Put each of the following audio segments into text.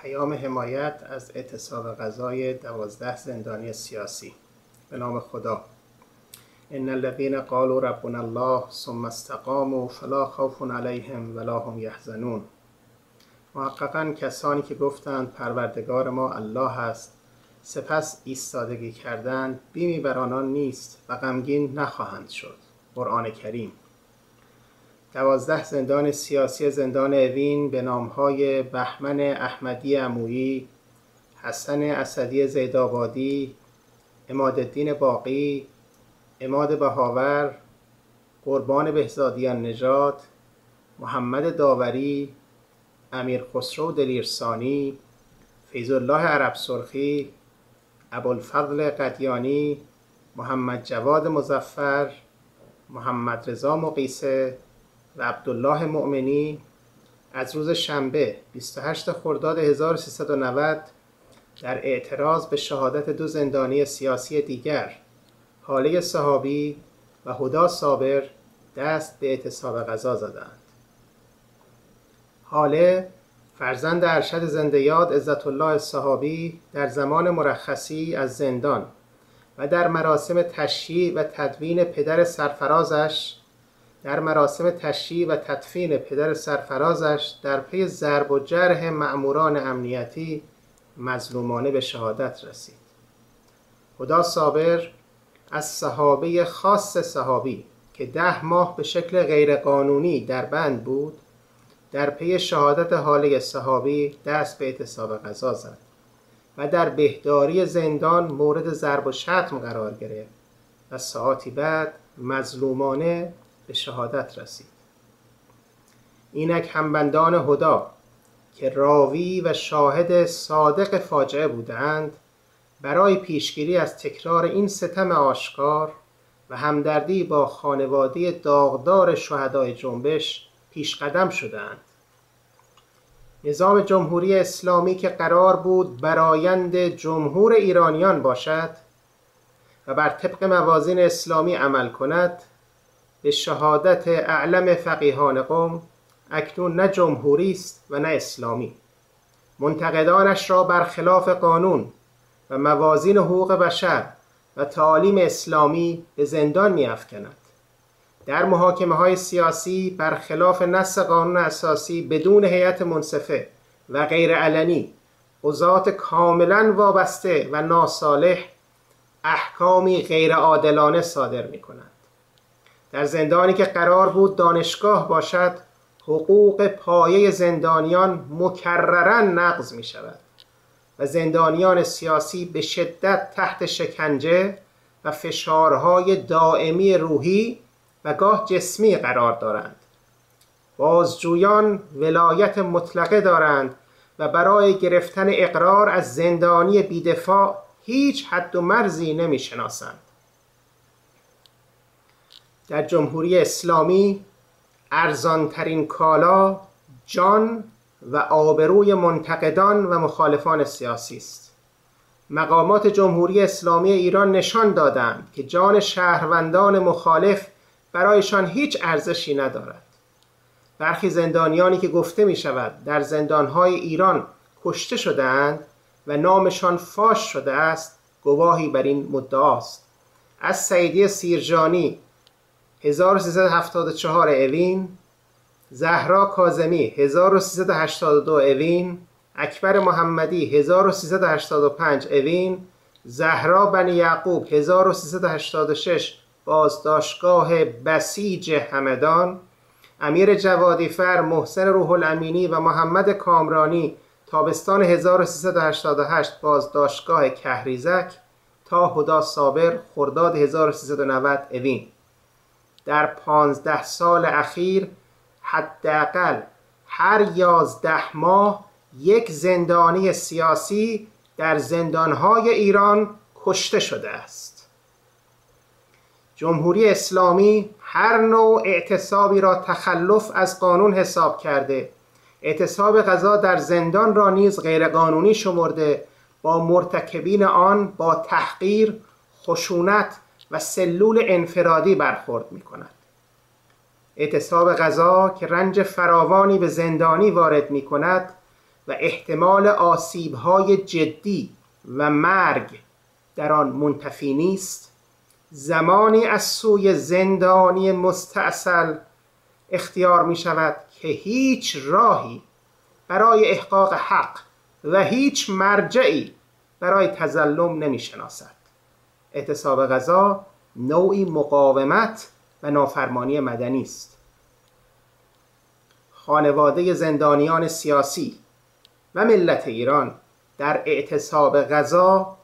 پیام حمایت از اعتصاب غذای 12 زندانی سیاسی. به نام خدا. ان الذين قالوا ربنا الله ثم استقاموا فلا خوف عليهم ولا هم يحزنون. محققاً کسانی که گفتند پروردگار ما الله است، سپس ایستادگی کردند، بیمی بر آنان نیست و غمگین نخواهند شد. قرآن کریم. 12 زندان سیاسی زندان اوین به نامهای بهمن احمدی عمویی، حسن اسدی زیدآبادی، عمادالدین باقی، عماد بهاور، قربان بهزادیان نژاد، محمد داوری، امیر خسرو دلیرسانی، فیض الله عرب سرخی، ابوالفضل قدیانی، محمد جواد مظفر، محمد رضا مقیسه و عبدالله مؤمنی از روز شنبه 28 خرداد 1390 در اعتراض به شهادت 2 زندانی سیاسی دیگر، هاله صحابی و هدی صابر، دست به اعتصاب غذا زدند. هاله فرزند ارشد زنده یاد عزت الله صحابی در زمان مرخصی از زندان و در مراسم تشییع و تدفین پدر سرفرازش در پی ضرب و جرح مأموران امنیتی مظلومانه به شهادت رسید. هدی صابر از صحابه خاص صحابی که 10 ماه به شکل غیرقانونی در بند بود، در پی شهادت هاله صحابی دست به اعتصاب غذا زد و در بهداری زندان مورد ضرب و شتم قرار گرفت و ساعاتی بعد مظلومانه به شهادت رسید. اینک همبندان هدی که راوی و شاهد صادق فاجعه بودند، برای پیشگیری از تکرار این ستم آشکار و همدردی با خانواده داغدار شهدای جنبش پیش قدم شدند. نظام جمهوری اسلامی که قرار بود برآیند جمهور ایرانیان باشد و بر طبق موازین اسلامی عمل کند، به شهادت اعلم فقیهان قم اکنون نه جمهوری است و نه اسلامی. منتقدانش را برخلاف قانون و موازین حقوق بشر و تعالیم اسلامی به زندان می‌افکند. در محاکمه‌های سیاسی برخلاف نص قانون اساسی بدون هیئت منصفه و غیر علنی، قضات کاملا وابسته و ناصالح احکامی غیر عادلانه صادر می‌کنند. در زندانی که قرار بود دانشگاه باشد، حقوق پایه زندانیان مکرراً نقض می‌شود و زندانیان سیاسی به شدت تحت شکنجه و فشارهای دائمی روحی و گاه جسمی قرار دارند. بازجویان ولایت مطلقه دارند و برای گرفتن اقرار از زندانی بی‌دفاع هیچ حد و مرزی نمی‌شناسند. در جمهوری اسلامی ارزانترین کالا جان و آبروی منتقدان و مخالفان سیاسی است. مقامات جمهوری اسلامی ایران نشان دادند که جان شهروندان مخالف برایشان هیچ ارزشی ندارد. برخی زندانیانی که گفته می شود در زندانهای ایران کشته شده‌اند و نامشان فاش شده است، گواهی بر این مدعاست. از سعیدی سیرجانی 1374 اوین، زهرا کاظمی 1382 اوین، اکبر محمدی 1385 اوین، زهرا بنی یعقوب 1386 بازداشتگاه بسیج همدان، امیر جوادیفر، محسن روح الامینی و محمد کامرانی تابستان 1388 بازداشتگاه کهریزک تا هدی صابر خرداد 1390 اوین. در 15 سال اخیر حداقل هر 11 ماه یک زندانی سیاسی در زندانهای ایران کشته شده است. جمهوری اسلامی هر نوع اعتصابی را تخلف از قانون حساب کرده، اعتصاب غذا در زندان را نیز غیرقانونی شمرده، با مرتکبین آن با تحقیر، خشونت و سلول انفرادی برخورد می کند. اعتصاب غذا که رنج فراوانی به زندانی وارد می کند و احتمال آسیب‌های جدی و مرگ در آن منتفی نیست، زمانی از سوی زندانی مستأصل اختیار می شود که هیچ راهی برای احقاق حق و هیچ مرجعی برای تظلم نمی شناسد. اعتصاب غذا نوعی مقاومت و نافرمانی مدنی است. خانواده زندانیان سیاسی و ملت ایران در اعتصاب غذا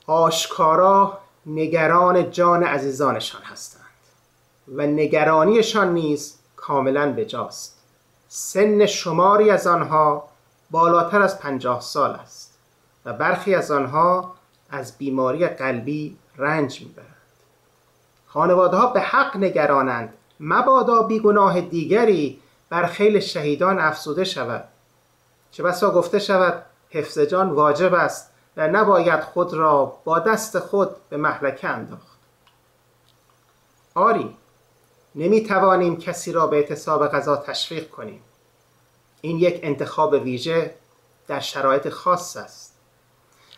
آشکارا نگران جان عزیزانشان هستند و نگرانیشان نیز کاملا بجاست. سن شماری از آنها بالاتر از 50 سال است و برخی از آنها از بیماری قلبی رنج میبرند. خانواده‌ها به حق نگرانند مبادا بیگناه دیگری بر خیل شهیدان افزوده شود. چه بسا گفته شود حفظ جان واجب است و نباید خود را با دست خود به مهلکه انداخت. آری، نمیتوانیم کسی را به اعتصاب غذا تشویق کنیم. این یک انتخاب ویژه در شرایط خاص است.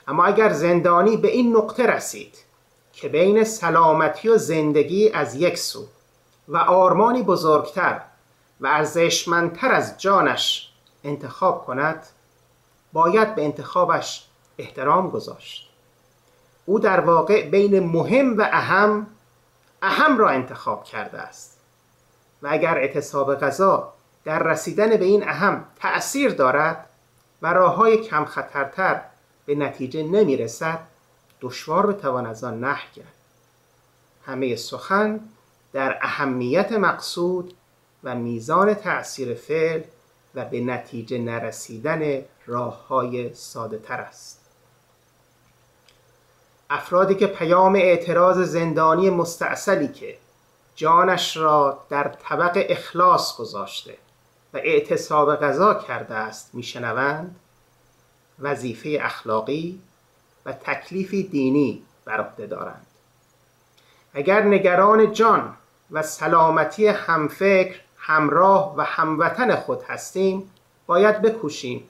اما اگر زندانی به این نقطه رسید که بین سلامتی و زندگی از یک سو و آرمانی بزرگتر و ارزشمندتر از جانش انتخاب کند، باید به انتخابش احترام گذاشت. او در واقع بین مهم و اهم را انتخاب کرده است و اگر اعتصاب غذا در رسیدن به این اهم تأثیر دارد و راه‌های کم خطرتر به نتیجه نمی رسد، دشوار بتوان از آن نهی کرد. همه سخن در اهمیت مقصود و میزان تأثیر فعل و به نتیجه نرسیدن راه‌های ساده تر است. افرادی که پیام اعتراض زندانی مستأصلی که جانش را در طبق اخلاص گذاشته و اعتصاب غذا کرده است میشنوند، وظیفه اخلاقی و تکلیفی دینی بر عهده دارند. اگر نگران جان و سلامتی همفکر، همراه و هموطن خود هستیم، باید بکوشیم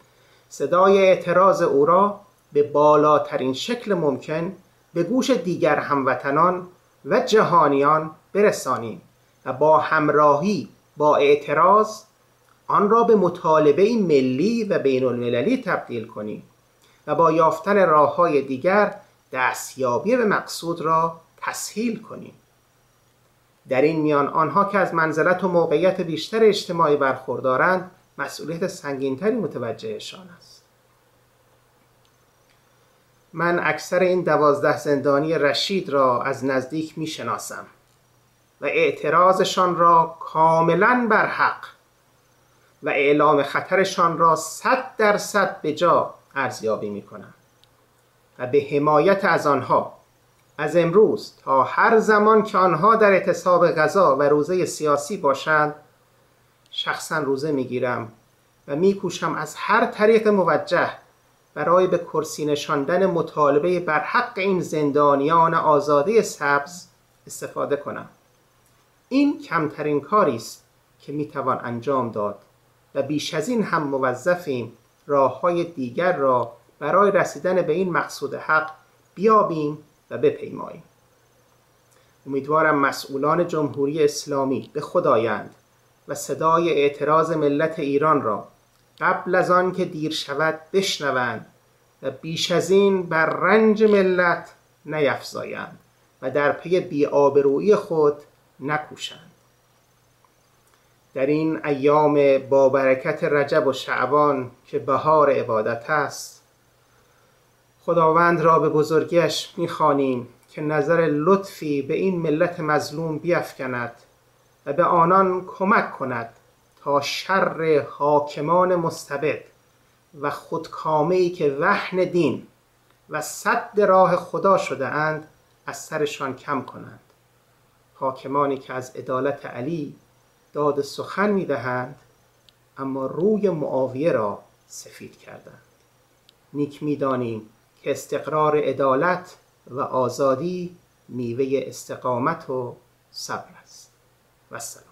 صدای اعتراض او را به بالاترین شکل ممکن به گوش دیگر هموطنان و جهانیان برسانیم و با همراهی با اعتراض آن را به مطالبه ملی و بین المللی تبدیل کنیم و با یافتن راه‌های دیگر دستیابی به مقصود را تسهیل کنیم. در این میان آنها که از منزلت و موقعیت بیشتر اجتماعی برخوردارند مسئولیت سنگین‌تری متوجهشان است. من اکثر این 12 زندانی رشید را از نزدیک میشناسم و اعتراضشان را کاملا بر حق و اعلام خطرشان را 100% به جا ارزیابی میکنم و به حمایت از آنها از امروز تا هر زمان که آنها در اعتصاب غذا و روزه سیاسی باشند شخصا روزه میگیرم و میکوشم از هر طریق موجه برای به کرسی نشاندن مطالبه بر حق این زندانیان آزاده سبز استفاده کنم. این کمترین کاری است که میتوان انجام داد و بیش از این هم موظفیم راه‌های دیگر را برای رسیدن به این مقصود حق بیابیم و بپیماییم. امیدوارم مسئولان جمهوری اسلامی به خدایند و صدای اعتراض ملت ایران را قبل از آن که دیر شود بشنوند و بیش از این بر رنج ملت نیفزایند و در پی بی‌آبرویی خود نکوشند. در این ایام با برکت رجب و شعبان که بهار عبادت است، خداوند را به بزرگیش می‌خوانیم که نظر لطفی به این ملت مظلوم بیفکند و به آنان کمک کند تا شر حاکمان مستبد و خودکامه‌ای که وهن دین و سد راه خدا شده اند از سرشان کم کنند. حاکمانی که از عدالت علی داد سخن می‌دهند اما روی معاویه را سفید کردند. نیک می‌دانیم که استقرار عدالت و آزادی میوه استقامت و صبر است. و السلام.